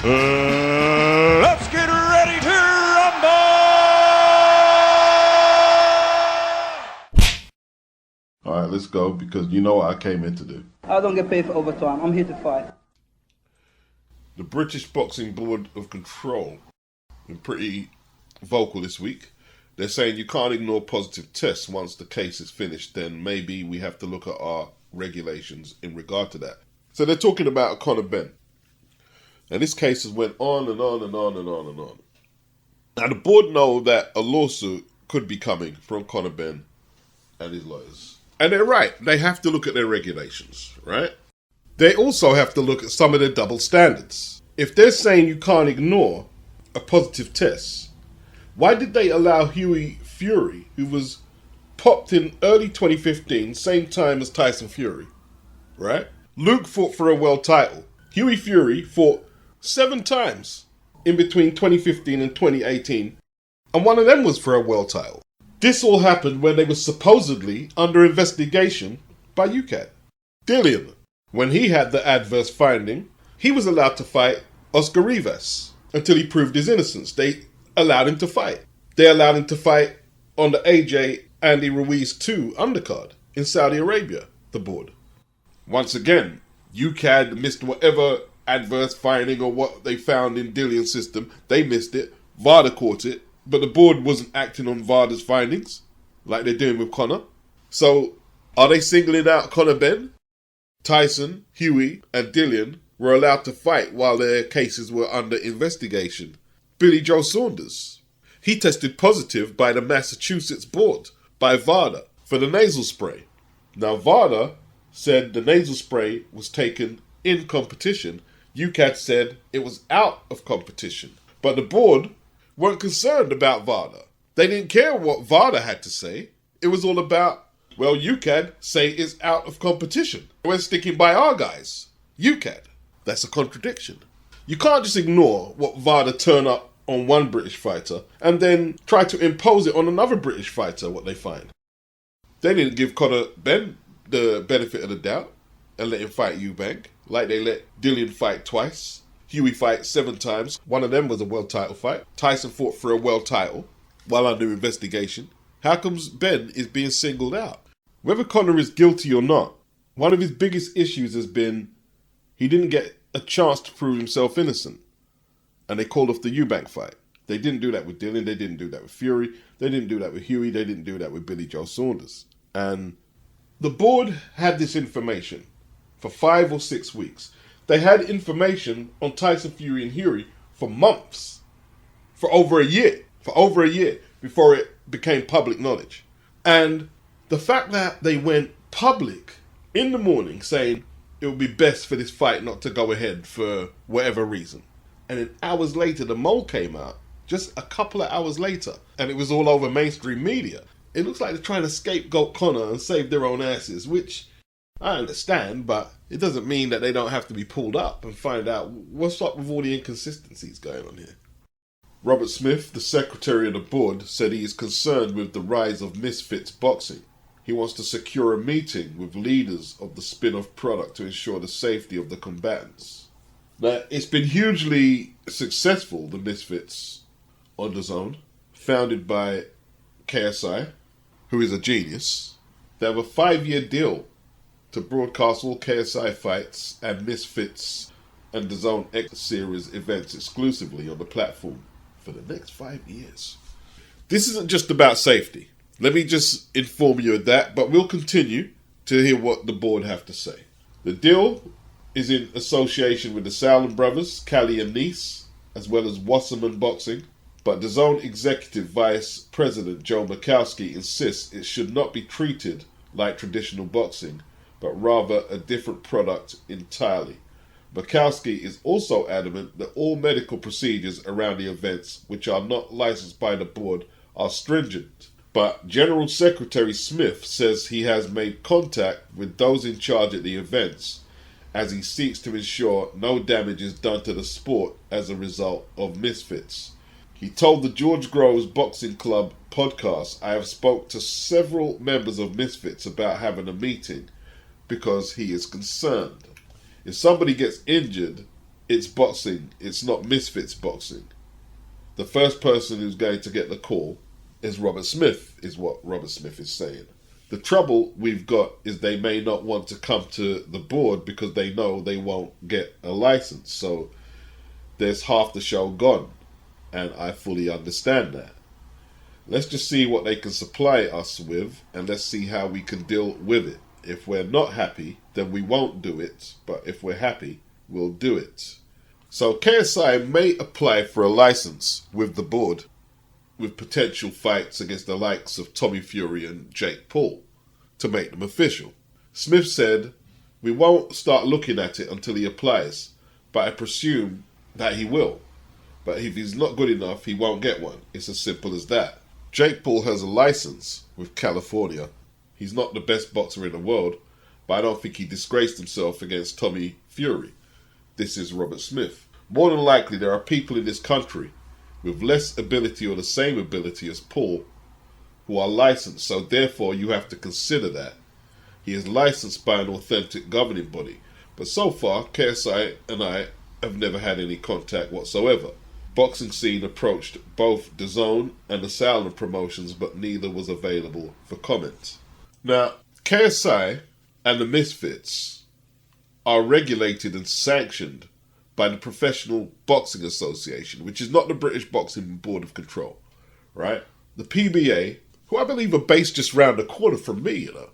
Let's get ready to rumble! All right, let's go, because you know what I came in to do. I don't get paid for overtime. I'm here to fight. The British Boxing Board of Control been pretty vocal this week. They're saying you can't ignore positive tests. Once the case is finished, then maybe we have to look at our regulations in regard to that. So they're talking about Conor Benn. And this case has went on and on and on and on and on. Now the board know that a lawsuit could be coming from Conor Benn and his lawyers. And they're right. They have to look at their regulations, right? They also have to look at some of their double standards. If they're saying you can't ignore a positive test, why did they allow Hughie Fury, who was popped in early 2015, same time as Tyson Fury, right? Luke fought for a world title. Hughie Fury fought 7 times in between 2015 and 2018, and one of them was for a world title. This all happened when they were supposedly under investigation by UKAD. Dillian, when he had the adverse finding, he was allowed to fight Oscar Rivas until he proved his innocence. They allowed him to fight. They allowed him to fight on the AJ Andy Ruiz 2 undercard in Saudi Arabia, the board. Once again, UKAD missed whatever adverse finding or what they found in Dillian's system. They missed it. VADA caught it. But the board wasn't acting on VADA's findings like they're doing with Conor. So are they singling out Conor Benn? Tyson, Hughie and Dillian were allowed to fight while their cases were under investigation. Billy Joe Saunders, he tested positive by the Massachusetts board, by VADA, for the nasal spray. Now VADA said the nasal spray was taken in competition. UKAD said it was out of competition. But the board weren't concerned about VADA. They didn't care what VADA had to say. It was all about, well, UKAD say it's out of competition. We're sticking by our guys. UKAD. That's a contradiction. You can't just ignore what VADA turn up on one British fighter and then try to impose it on another British fighter, what they find. They didn't give Conor Benn the benefit of the doubt and let him fight Eubank, like they let Dillian fight twice. Hughie fight 7 times. One of them was a world title fight. Tyson fought for a world title while under investigation. How comes Benn is being singled out? Whether Conor is guilty or not, one of his biggest issues has been he didn't get a chance to prove himself innocent. And they called off the Eubank fight. They didn't do that with Dillian. They didn't do that with Fury. They didn't do that with Hughie. They didn't do that with Billy Joe Saunders. And the board had this information for 5 or 6 weeks. They had information on Tyson Fury and Hughie for months. For over a year. Before it became public knowledge. And the fact that they went public in the morning saying it would be best for this fight not to go ahead for whatever reason. And then hours later, the mole came out. Just a couple of hours later. And it was all over mainstream media. It looks like they're trying to scapegoat Conor and save their own asses, which I understand, but it doesn't mean that they don't have to be pulled up and find out what's up with all the inconsistencies going on here. Robert Smith, the secretary of the board, said he is concerned with the rise of MISFITS boxing. He wants to secure a meeting with leaders of the spin-off product to ensure the safety of the combatants. Now, it's been hugely successful, the MISFITS on DAZN, founded by KSI, who is a genius. They have a 5-year deal to broadcast all KSI fights and MISFITS and DAZN X series events exclusively on the platform for the next 5 years. This isn't just about safety. Let me just inform you of that, but we'll continue to hear what the board have to say. The deal is in association with the Salem brothers, Callie and Nice, as well as Wasserman Boxing, but DAZN Executive Vice President Joe Mikowski insists it should not be treated like traditional boxing, but rather a different product entirely. Mikowski is also adamant that all medical procedures around the events, which are not licensed by the board, are stringent. But General Secretary Smith says he has made contact with those in charge at the events as he seeks to ensure no damage is done to the sport as a result of MISFITS. He told the George Groves Boxing Club podcast, "I have spoke to several members of MISFITS about having a meeting because he is concerned. If somebody gets injured it's boxing. It's not Misfits boxing. The first person who's going to get the call is Robert Smith, is what Robert Smith is saying. The trouble we've got is they may not want to come to the board because they know they won't get a license. So there's half the show gone. And I fully understand that. Let's just see what they can supply us with, and let's see how we can deal with it. If we're not happy, then we won't do it. But if we're happy, we'll do it. So KSI may apply for a license with the board, with potential fights against the likes of Tommy Fury and Jake Paul, to make them official. Smith said, we won't start looking at it until he applies, but I presume that he will. But if he's not good enough, he won't get one. It's as simple as that. Jake Paul has a license with California. He's not the best boxer in the world, but I don't think he disgraced himself against Tommy Fury. This is Robert Smith. More than likely, there are people in this country with less ability or the same ability as Paul who are licensed, so therefore you have to consider that. He is licensed by an authentic governing body, but so far, KSI and I have never had any contact whatsoever. Boxing Scene approached both DAZN and the Salon promotions, but neither was available for comment. Now, KSI and the Misfits are regulated and sanctioned by the Professional Boxing Association, which is not the British Boxing Board of Control, right? The PBA, who I believe are based just round the corner from me, you know.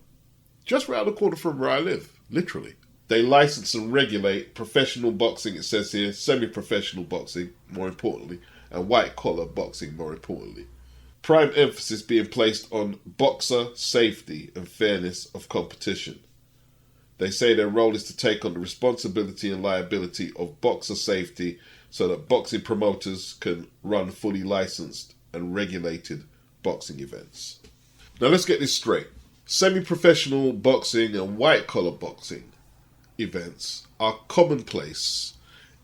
Just round the corner from where I live, literally. They license and regulate professional boxing, it says here, semi-professional boxing, more importantly, and white-collar boxing, more importantly. Prime emphasis being placed on boxer safety and fairness of competition. They say their role is to take on the responsibility and liability of boxer safety so that boxing promoters can run fully licensed and regulated boxing events. Now let's get this straight. Semi-professional boxing and white-collar boxing events are commonplace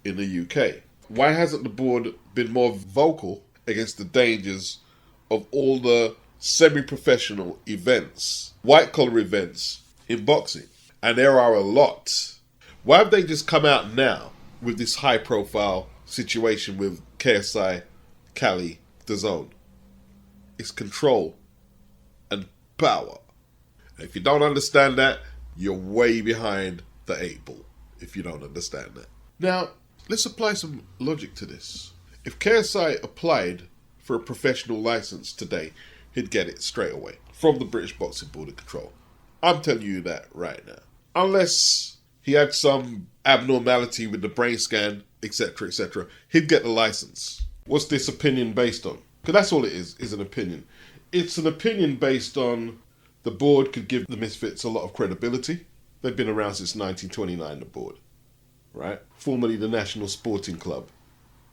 in the UK. Why hasn't the board been more vocal against the dangers of all the semi-professional events, white-collar events in boxing? And there are a lot. Why have they just come out now with this high-profile situation with KSI, Cali, DAZN? It's control and power. And if you don't understand that, you're way behind the 8 ball, if you don't understand that. Now, let's apply some logic to this. If KSI applied for a professional license today, he'd get it straight away from the British Boxing Board of Control. I'm telling you that right now. Unless he had some abnormality with the brain scan, etc., he'd get the license. What's this opinion based on? Because that's all it is an opinion. It's an opinion based on the board could give the Misfits a lot of credibility. They've been around since 1929, the board, right? Formerly the National Sporting Club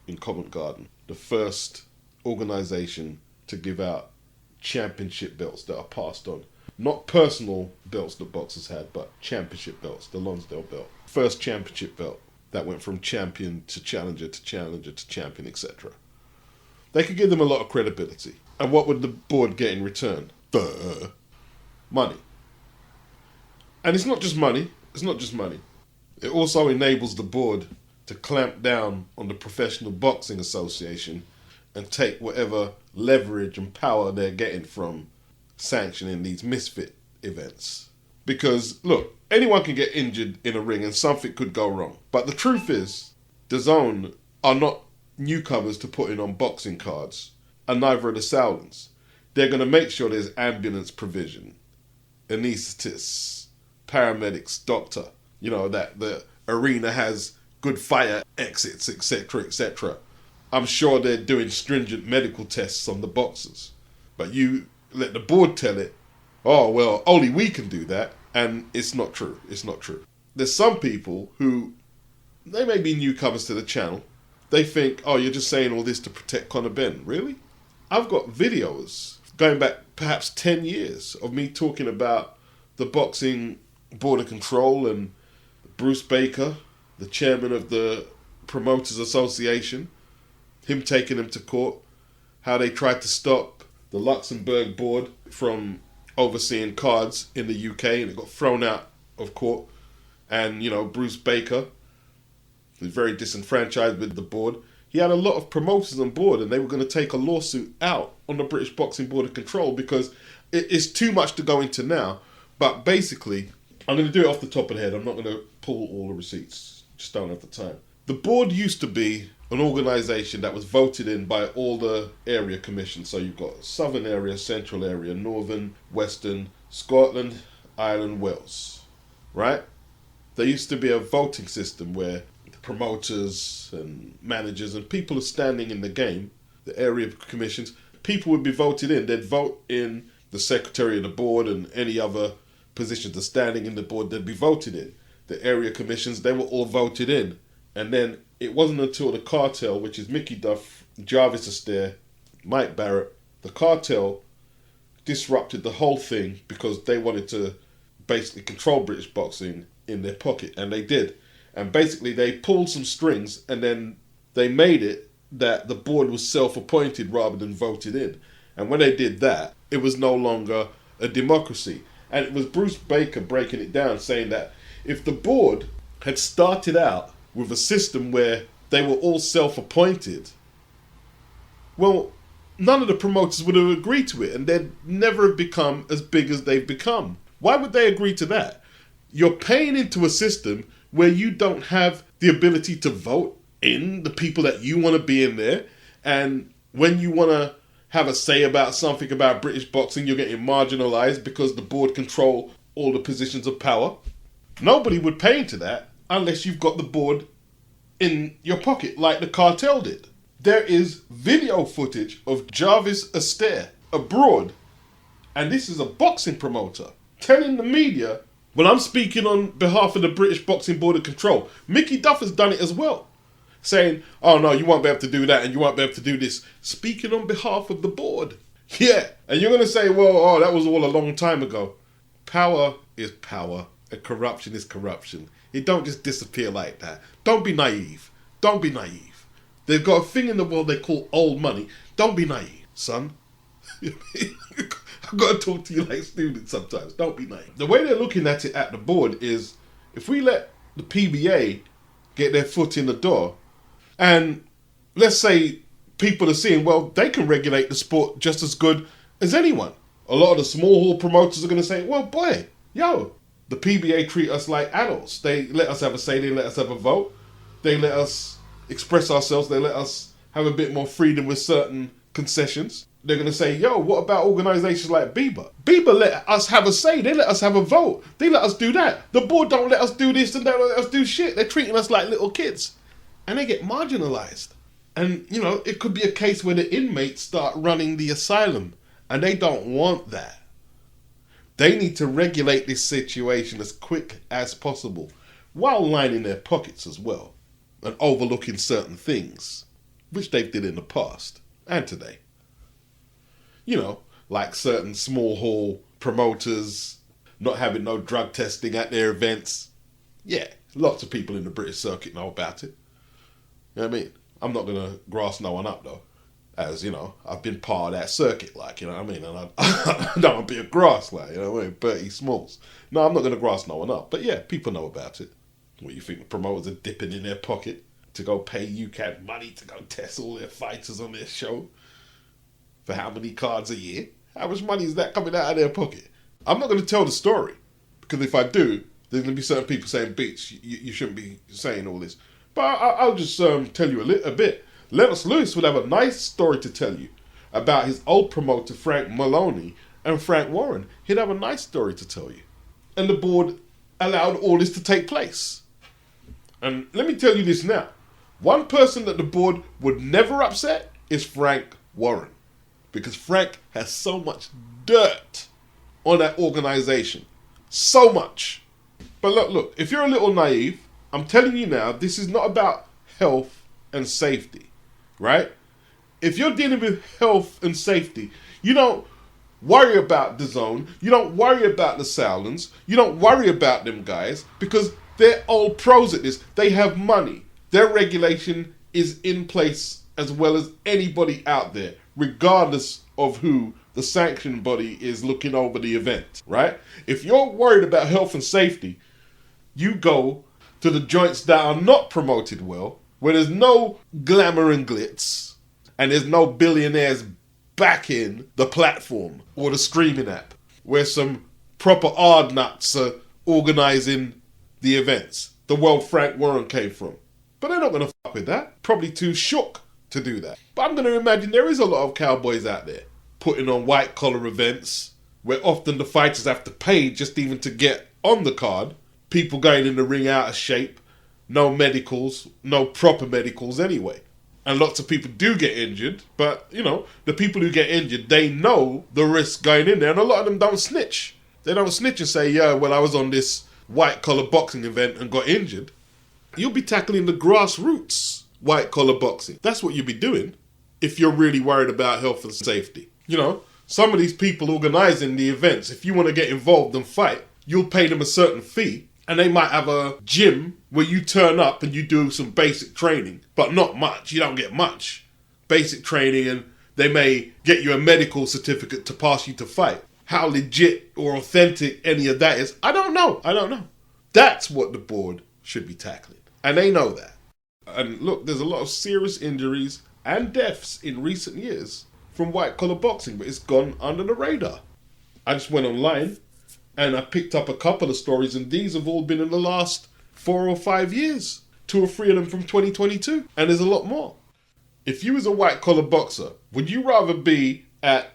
in Covent Garden, the first organisation to give out championship belts that are passed on. Not personal belts that boxers had, but championship belts, the Lonsdale belt. First championship belt that went from champion to challenger to challenger to champion, etc. They could give them a lot of credibility. And what would the board get in return? Money. And it's not just money. It's not just money. It also enables the board to clamp down on the Professional Boxing Association and take whatever leverage and power they're getting from sanctioning these misfit events. Because, look, anyone can get injured in a ring and something could go wrong. But the truth is, DAZN are not newcomers to putting on boxing cards, and neither are the Salons. They're going to make sure there's ambulance provision, anaesthetists, paramedics, doctor, you know, that the arena has good fire exits, etc. I'm sure they're doing stringent medical tests on the boxers. But you let the board tell it, oh, well, only we can do that. And it's not true. It's not true. There's some people who, they may be newcomers to the channel. They think, oh, you're just saying all this to protect Conor Benn. Really? I've got videos going back perhaps 10 years of me talking about the Boxing Board of Control and Bruce Baker, the chairman of the Promoters Association, him taking him to court, how they tried to stop the Luxembourg board from overseeing cards in the UK and it got thrown out of court. And, you know, Bruce Baker He was very disenfranchised with the board. He had a lot of promoters on board, and they were going to take a lawsuit out on the British Boxing Board of Control because it's too much to go into now. But basically, I'm going to do it off the top of the head. I'm not going to pull all the receipts. Just don't have the time. The board used to be an organisation that was voted in by all the area commissions. So you've got Southern area, Central area, Northern, Western, Scotland, Ireland, Wales. Right? There used to be a voting system where promoters and managers and people are standing in the game, the area commissions, people would be voted in. They'd vote in the secretary of the board and any other positions that are standing in the board, they'd be voted in. The area commissions, they were all voted in. And then it wasn't until the cartel, which is Mickey Duff, Jarvis Astaire, Mike Barrett, the cartel disrupted the whole thing because they wanted to basically control British boxing in their pocket, and they did. And basically they pulled some strings, and then they made it that the board was self-appointed rather than voted in. And when they did that, it was no longer a democracy. And it was Bruce Baker breaking it down, saying that if the board had started out with a system where they were all self-appointed, well, none of the promoters would have agreed to it, and they'd never have become as big as they've become. Why would they agree to that? You're paying into a system where you don't have the ability to vote in the people that you want to be in there. And when you want to have a say about something about British boxing, you're getting marginalised because the board control all the positions of power. Nobody would pay into that unless you've got the board in your pocket like the cartel did. There is video footage of Jarvis Astaire abroad, and this is a boxing promoter, telling the media, when I'm speaking on behalf of the British Boxing Board of Control, Mickey Duff has done it as well. Saying, oh no, you won't be able to do that and you won't be able to do this. Speaking on behalf of the board. Yeah, and you're going to say, well, oh, that was all a long time ago. Power is power and corruption is corruption. It don't just disappear like that. Don't be naive. Don't be naive. They've got a thing in the world they call old money. Don't be naive, son. I've got to talk to you like students sometimes. Don't be naive. The way they're looking at it at the board is, if we let the PBA get their foot in the door, and let's say people are seeing, well, they can regulate the sport just as good as anyone. A lot of the small hall promoters are going to say, well, boy, yo, the PBA treat us like adults. They let us have a say, they let us have a vote, they let us express ourselves, they let us have a bit more freedom with certain concessions. They're going to say, yo, what about organisations like Bbboc? Bbboc let us have a say. They let us have a vote. They let us do that. The board don't let us do this and they don't let us do shit. They're treating us like little kids. And they get marginalised. And, you know, it could be a case where the inmates start running the asylum. And they don't want that. They need to regulate this situation as quick as possible, while lining their pockets as well. And overlooking certain things, which they did in the past and today. You know, like certain small hall promoters not having no drug testing at their events. Yeah, lots of people in the British circuit know about it. You know what I mean? I'm not going to grass no one up though. As, you know, I've been part of that circuit, like, you know what I mean? And I don't want to be a grass, like, you know what I mean? Bertie Smalls. No, I'm not going to grass no one up. But yeah, people know about it. What, you think the promoters are dipping in their pocket to go pay UCAD money to go test all their fighters on their show? For how many cards a year? How much money is that coming out of their pocket? I'm not going to tell the story, because if I do, there's going to be certain people saying, bitch, you shouldn't be saying all this. But I'll just tell you a bit. Lennox Lewis would have a nice story to tell you about his old promoter, Frank Maloney, and Frank Warren. He'd have a nice story to tell you. And the board allowed all this to take place. And let me tell you this now. One person that the board would never upset is Frank Warren. Because Frank has so much dirt on that organisation. So much. But look, if you're a little naive, I'm telling you now, this is not about health and safety, right? If you're dealing with health and safety, you don't worry about DAZN, you don't worry about the Sowlands, you don't worry about them guys, because they're old pros at this. They have money. Their regulation is in place as well as anybody out there, regardless of who the sanction body is looking over the event, right? If you're worried about health and safety, you go to the joints that are not promoted well, where there's no glamour and glitz, and there's no billionaires backing the platform or the streaming app, where some proper hard nuts are organising the events. The world Frank Warren came from. But they're not going to fuck with that. Probably too shook to do that. But I'm going to imagine there is a lot of cowboys out there putting on white collar events where often the fighters have to pay just even to get on the card. People going in the ring out of shape. No medicals. No proper medicals anyway. And lots of people do get injured. But, you know, the people who get injured, they know the risk going in there. And a lot of them don't snitch. They don't snitch and say, yeah, well, I was on this white collar boxing event and got injured. You'll be tackling the grassroots white collar boxing. That's what you'll be doing if you're really worried about health and safety. You know, some of these people organising the events, if you want to get involved and fight, you'll pay them a certain fee, and they might have a gym where you turn up and you do some basic training, but not much. You don't get much basic training, and they may get you a medical certificate to pass you to fight. How legit or authentic any of that is, I don't know. That's what the board should be tackling. And they know that. And look, there's a lot of serious injuries and deaths in recent years from white collar boxing, but it's gone under the radar. I just went online and I picked up a couple of stories, and these have all been in the last 4 or 5 years. 2 or 3 of them from 2022. And there's a lot more. If you was a white collar boxer, would you rather be at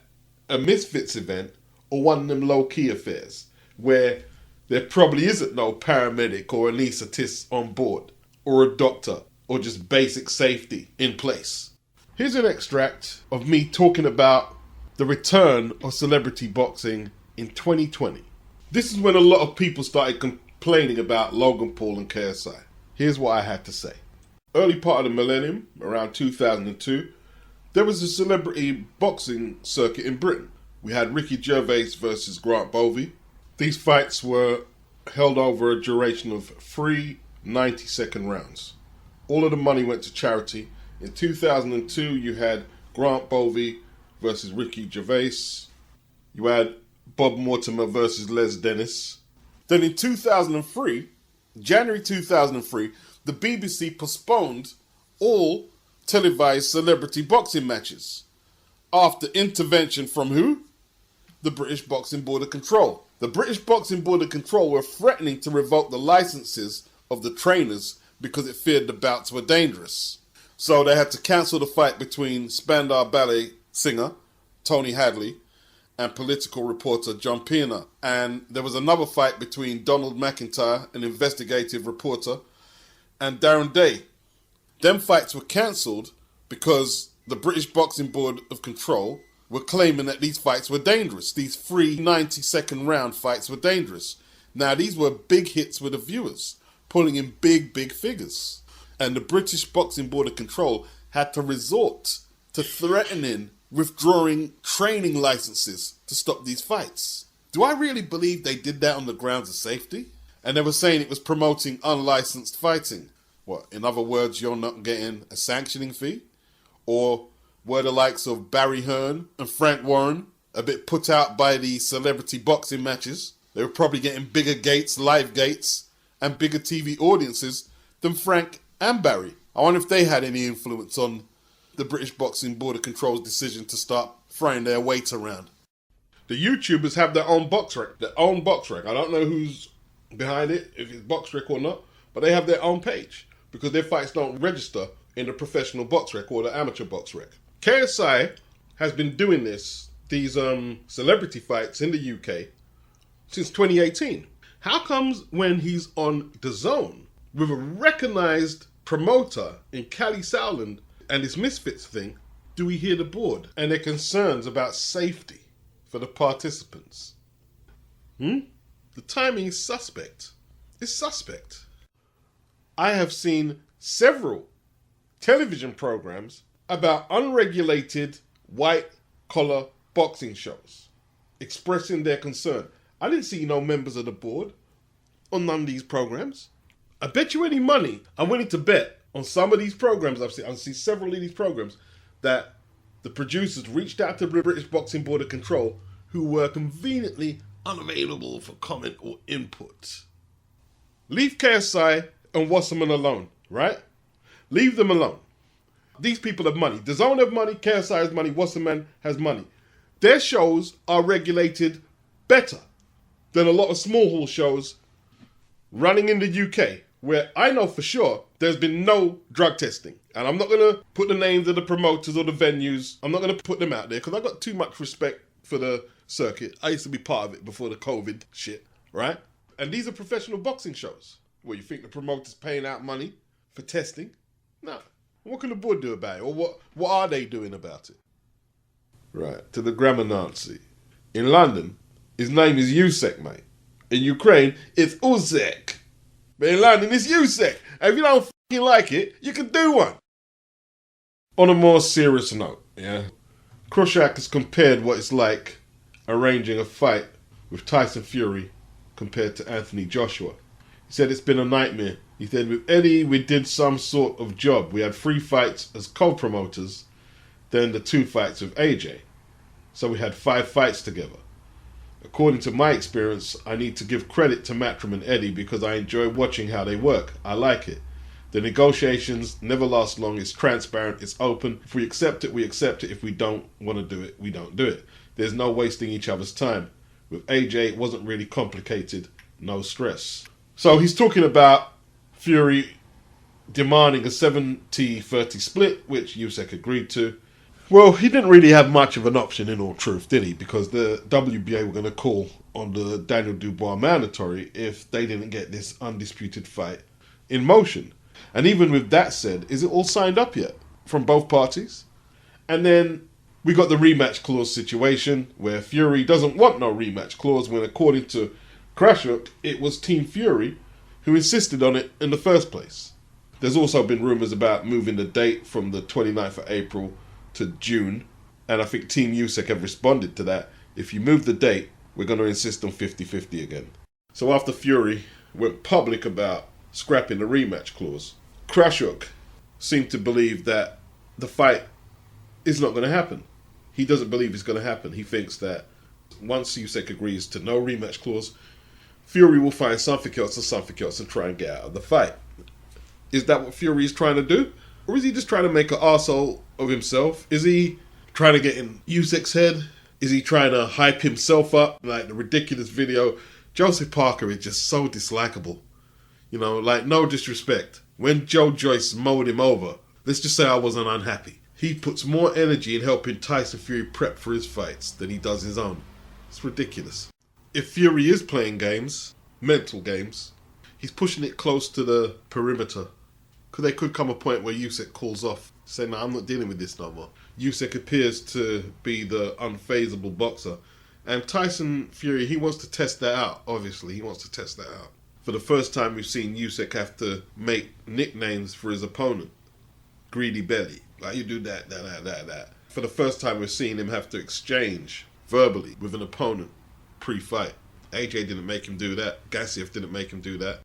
a MISFITS event or one of them low key affairs where there probably isn't no paramedic or anaesthetist on board, or a doctor, or just basic safety in place? Here's an extract of me talking about the return of celebrity boxing in 2020. This is when a lot of people started complaining about Logan Paul and KRASSYUK. Here's what I had to say. Early part of the millennium, around 2002, there was a celebrity boxing circuit in Britain. We had Ricky Gervais versus Grant Bovey. These fights were held over a duration of 3 90-second rounds. All of the money went to charity. In 2002, you had Grant Bovey versus Ricky Gervais. You had Bob Mortimer versus Les Dennis. Then in 2003, January 2003, the BBC postponed all televised celebrity boxing matches after intervention from who? The British Boxing Board of Control. The British Boxing Board of Control were threatening to revoke the licenses of the trainers because it feared the bouts were dangerous. So they had to cancel the fight between Spandau Ballet singer Tony Hadley and political reporter John Pienaar. And there was another fight between Donald McIntyre, an investigative reporter, and Darren Day. Them fights were cancelled because the British Boxing Board of Control were claiming that these fights were dangerous. These 3 90-second round fights were dangerous. Now, these were big hits with the viewers, pulling in big figures. And the British Boxing Board of Control had to resort to threatening withdrawing training licenses to stop these fights. Do I really believe they did that on the grounds of safety? And they were saying it was promoting unlicensed fighting. What, in other words, you're not getting a sanctioning fee? Or were the likes of Barry Hearn and Frank Warren a bit put out by the celebrity boxing matches? They were probably getting bigger gates, live gates, and bigger TV audiences than Frank and Barry. I wonder if they had any influence on the British Boxing Board of Control's decision to start throwing their weight around. The YouTubers have their own box rec. I don't know who's behind it, if it's box rec or not, but they have their own page because their fights don't register in the professional box rec or the amateur box rec. KRASSYUK has been doing these celebrity fights in the UK since 2018. How comes when he's on DAZN with a recognised promoter in Cali Sowland and this MISFITS thing, do we hear the board and their concerns about safety for the participants? The timing is suspect. It's suspect. I have seen several television programs about unregulated white-collar boxing shows expressing their concern. I didn't see no members of the board on none of these programs. I bet you any money, I'm willing to bet on some of these programs I've seen several of these programs, that the producers reached out to the British Boxing Board of Control, who were conveniently unavailable for comment or input. Leave KRASSYUK and Wasserman alone, right? Leave them alone. These people have money. DAZN have money, KRASSYUK has money, Wasserman has money. Their shows are regulated better than a lot of small hall shows running in the UK, where I know for sure there's been no drug testing. And I'm not going to put the names of the promoters or the venues. I'm not going to put them out there because I've got too much respect for the circuit. I used to be part of it before the COVID shit, right? And these are professional boxing shows. What, you think the promoter's paying out money for testing? No. What can the board do about it? Or what are they doing about it? Right, to the grammar Nazi. In London, his name is Usyk, mate. In Ukraine, it's Usyk. But in London, it's Usyk. And if you don't fucking like it, you can do one. On a more serious note, yeah, KRASSYUK has compared what it's like arranging a fight with Tyson Fury compared to Anthony Joshua. He said it's been a nightmare. He said with Eddie, we did some sort of job. We had 3 fights as co-promoters, then the 2 fights with AJ. So we had 5 fights together. According to my experience, I need to give credit to Matchroom and Eddie because I enjoy watching how they work. I like it. The negotiations never last long. It's transparent. It's open. If we accept it, we accept it. If we don't want to do it, we don't do it. There's no wasting each other's time. With AJ, it wasn't really complicated. No stress. So he's talking about Fury demanding a 70-30 split, which Usyk agreed to. Well, he didn't really have much of an option in all truth, did he? Because the WBA were going to call on the Daniel Dubois mandatory if they didn't get this undisputed fight in motion. And even with that said, is it all signed up yet from both parties? And then we got the rematch clause situation where Fury doesn't want no rematch clause when, according to KRASSYUK, it was Team Fury who insisted on it in the first place. There's also been rumours about moving the date from the 29th of April to June, and I think Team Usyk have responded to that. If you move the date, we're going to insist on 50-50 again. So after Fury went public about scrapping the rematch clause, KRASSYUK seemed to believe that the fight is not going to happen. He doesn't believe it's going to happen. He thinks that once Usyk agrees to no rematch clause, Fury will find something else and try and get out of the fight. Is that what Fury is trying to do? Or is he just trying to make an arsehole of himself? Is he trying to get in Usyk's head? Is he trying to hype himself up? Like the ridiculous video. Joseph Parker is just so dislikable. You know, like no disrespect. When Joe Joyce mowed him over, let's just say I wasn't unhappy. He puts more energy in helping Tyson Fury prep for his fights than he does his own. It's ridiculous. If Fury is playing games, mental games, he's pushing it close to the perimeter. Because there could come a point where Usyk calls off, saying, no, I'm not dealing with this no more. Usyk appears to be the unfazable boxer. And Tyson Fury, he wants to test that out, obviously. He wants to test that out. For the first time, we've seen Usyk have to make nicknames for his opponent. Greedy Belly. Like, you do that. For the first time, we're seeing him have to exchange verbally with an opponent pre-fight. AJ didn't make him do that. Garcia didn't make him do that.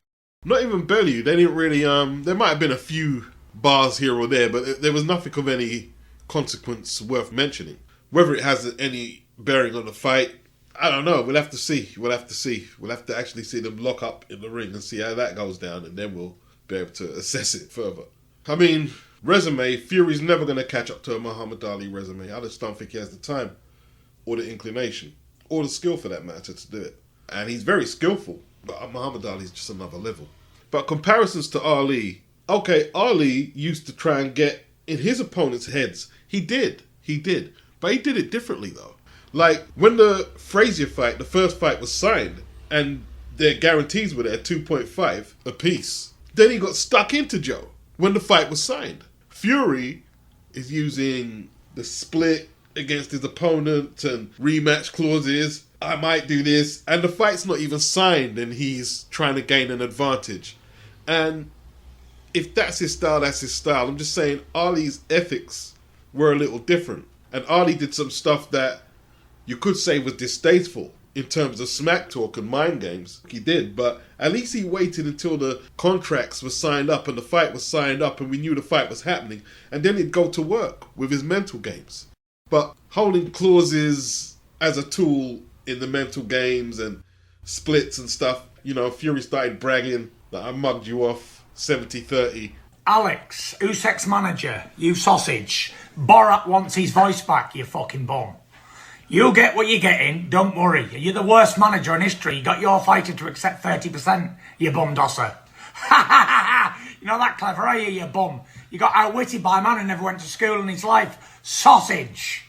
Not even Bellew. They didn't really, there might have been a few bars here or there, but there was nothing of any consequence worth mentioning. Whether it has any bearing on the fight, I don't know. We'll have to see. We'll have to actually see them lock up in the ring and see how that goes down, and then we'll be able to assess it further. I mean, resume, Fury's never going to catch up to a Muhammad Ali resume. I just don't think he has the time or the inclination or the skill for that matter to do it. And he's very skillful, but Muhammad Ali's just another level. But comparisons to Ali, okay, Ali used to try and get in his opponent's heads. He did. But he did it differently though. Like when the Frazier fight, the first fight was signed and their guarantees were there 2.5 apiece. Then he got stuck into Joe when the fight was signed. Fury is using the split against his opponent and rematch clauses. I might do this. And the fight's not even signed and he's trying to gain an advantage. And if that's his style, that's his style. I'm just saying Ali's ethics were a little different. And Ali did some stuff that you could say was distasteful in terms of smack talk and mind games. He did, but at least he waited until the contracts were signed up and the fight was signed up and we knew the fight was happening. And then he'd go to work with his mental games. But holding clauses as a tool in the mental games and splits and stuff, you know, Fury started bragging that I mugged you off 70-30. Alex, Usyk's manager, you sausage. Borat wants his voice back, you fucking bum. You get what you're getting, don't worry. You're the worst manager in history. You got your fighter to accept 30%, you bum dosser. Ha ha ha ha! You're not that clever, are you bum? You got outwitted by a man who never went to school in his life. Sausage.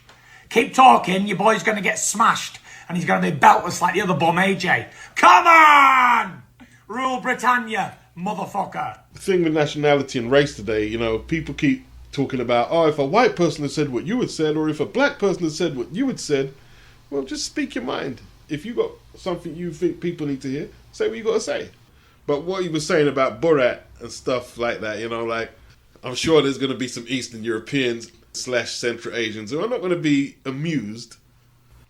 Keep talking, your boy's going to get smashed. And he's going to be beltless like the other bum, AJ. Come on! Rule Britannia, motherfucker. The thing with nationality and race today, you know, people keep talking about, oh, if a white person had said what you had said, or if a black person had said what you had said, well, just speak your mind. If you got something you think people need to hear, say what you got to say. But what he was saying about Borat and stuff like that, you know, like, I'm sure there's going to be some Eastern Europeans / Central Asians who are not going to be amused.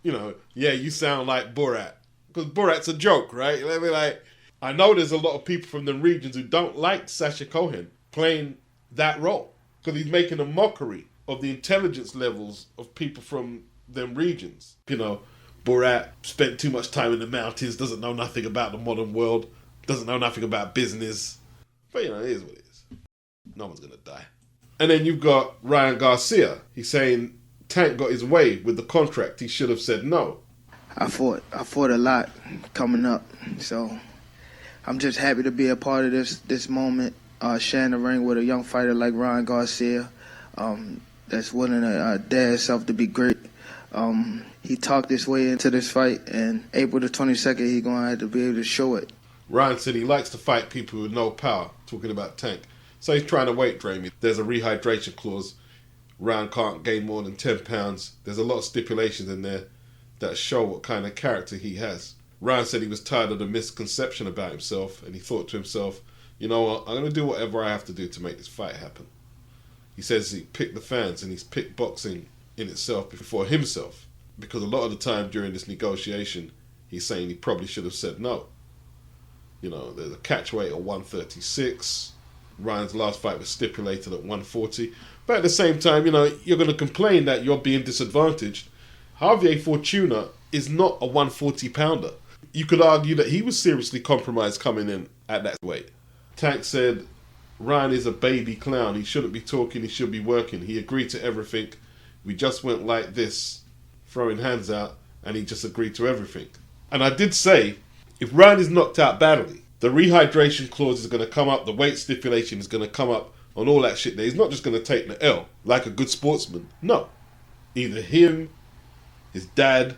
You know, yeah, you sound like Borat. Because Borat's a joke, right? Let me like, I know there's a lot of people from the regions who don't like Sacha Cohen playing that role. Because he's making a mockery of the intelligence levels of people from them regions. You know, Borat spent too much time in the mountains, doesn't know nothing about the modern world, doesn't know nothing about business. But, you know, it is what it is. No one's going to die. And then you've got Ryan Garcia. He's saying Tank got his way with the contract. He should have said no. I fought a lot coming up. So I'm just happy to be a part of this moment. Sharing the ring with a young fighter like Ryan Garcia, that's willing to dare himself to be great. He talked his way into this fight, and April the 22nd, he's going to have to be able to show it. Ryan said he likes to fight people with no power, talking about Tank. So he's trying to weight drain me. There's a rehydration clause. Ryan can't gain more than 10 pounds. There's a lot of stipulations in there that show what kind of character he has. Ryan said he was tired of the misconception about himself, and he thought to himself, you know what, I'm going to do whatever I have to do to make this fight happen. He says he picked the fans and he's picked boxing in itself before himself. Because a lot of the time during this negotiation, he's saying he probably should have said no. You know, there's a catch weight of 136. Ryan's last fight was stipulated at 140. But at the same time, you know, you're going to complain that you're being disadvantaged. Javier Fortuna is not a 140 pounder. You could argue that he was seriously compromised coming in at that weight. Tank said, Ryan is a baby clown. He shouldn't be talking, he should be working. He agreed to everything. We just went like this, throwing hands out, and he just agreed to everything. And I did say, if Ryan is knocked out badly, the rehydration clause is going to come up, the weight stipulation is going to come up, on all that shit there. He's not just going to take the L like a good sportsman. No. Either him, his dad,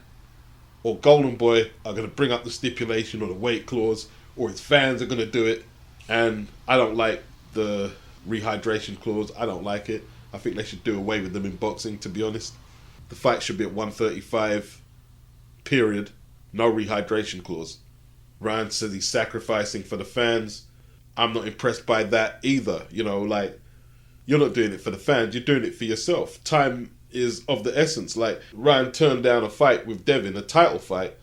or Golden Boy are going to bring up the stipulation or the weight clause, or his fans are going to do it. And I don't like the rehydration clause. I don't like it. I think they should do away with them in boxing, to be honest. The fight should be at 135, period. No rehydration clause. Ryan says he's sacrificing for the fans. I'm not impressed by that either. You know, like, you're not doing it for the fans, you're doing it for yourself. Time is of the essence. Like, Ryan turned down a fight with Devin, a title fight,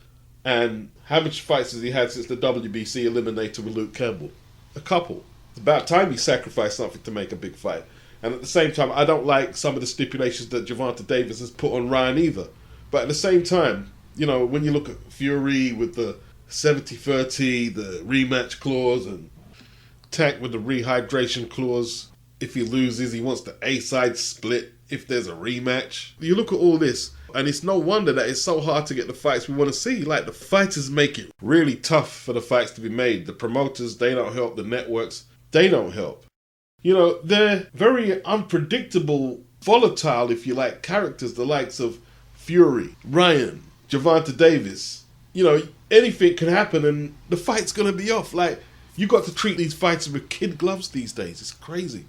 and how much fights has he had since the WBC eliminator with Luke Campbell? A couple. It's about time he sacrificed something to make a big fight. And at the same time, I don't like some of the stipulations that Gervonta Davis has put on Ryan either. But at the same time, you know, when you look at Fury with the 70-30, the rematch clause, and Tank with the rehydration clause, if he loses, he wants the A-side split if there's a rematch. You look at all this, and it's no wonder that it's so hard to get the fights we want to see. Like, the fighters make it really tough for the fights to be made. The promoters, they don't help. The networks, they don't help. You know, they're very unpredictable, volatile, if you like, characters, the likes of Fury, Ryan, Gervonta Davis. You know, anything can happen and the fight's going to be off. Like, you got to treat these fighters with kid gloves these days. It's crazy.